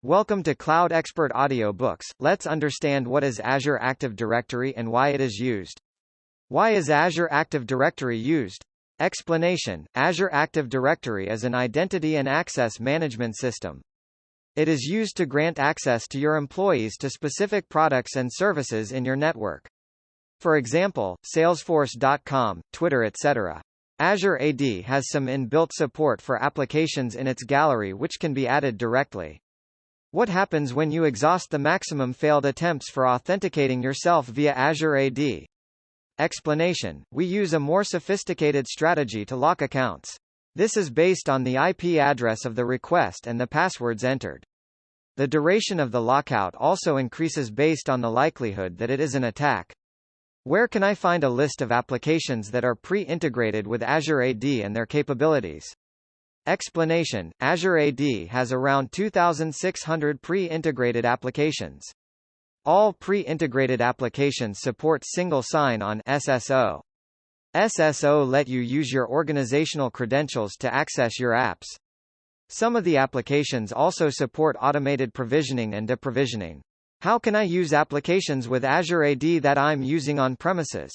Welcome to Cloud Expert Audiobooks. Let's understand what is Azure Active Directory and why it is used. Why is Azure Active Directory used? Explanation: Azure Active Directory is an identity and access management system. It is used to grant access to your employees to specific products and services in your network. For example, Salesforce.com, Twitter, etc. Azure AD has some inbuilt support for applications in its gallery which can be added directly. What happens when you exhaust the maximum failed attempts for authenticating yourself via Azure AD? Explanation: we use a more sophisticated strategy to lock accounts. This is based on the IP address of the request and the passwords entered. The duration of the lockout also increases based on the likelihood that it is an attack. Where can I find a list of applications that are pre-integrated with Azure AD and their capabilities? Explanation: Azure AD has around 2,600 pre-integrated applications. All pre-integrated applications support single sign-on (SSO). SSO let you use your organizational credentials to access your apps. Some of the applications also support automated provisioning and deprovisioning. How can I use applications with Azure AD that I'm using on premises?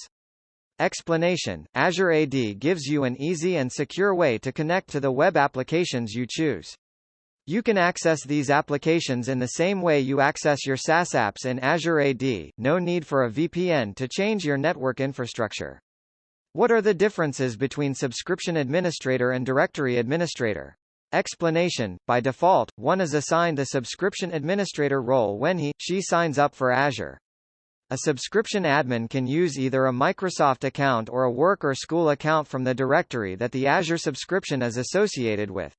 Explanation: Azure AD gives you an easy and secure way to connect to the web applications you choose. You can access these applications in the same way you access your SaaS apps in Azure AD, no need for a VPN to change your network infrastructure. What are the differences between subscription administrator and directory administrator? Explanation: by default, one is assigned a subscription administrator role when he/she signs up for Azure. A subscription admin can use either a Microsoft account or a work or school account from the directory that the Azure subscription is associated with.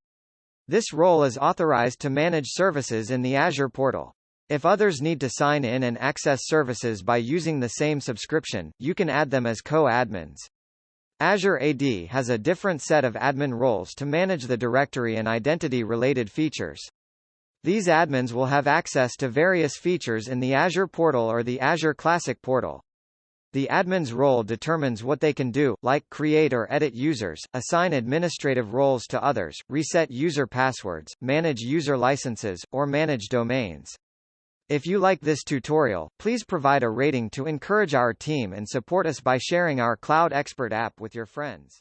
This role is authorized to manage services in the Azure portal. If others need to sign in and access services by using the same subscription, you can add them as co-admins. Azure AD has a different set of admin roles to manage the directory and identity-related features. These admins will have access to various features in the Azure portal or the Azure Classic portal. The admin's role determines what they can do, like create or edit users, assign administrative roles to others, reset user passwords, manage user licenses, or manage domains. If you like this tutorial, please provide a rating to encourage our team and support us by sharing our Cloud Expert app with your friends.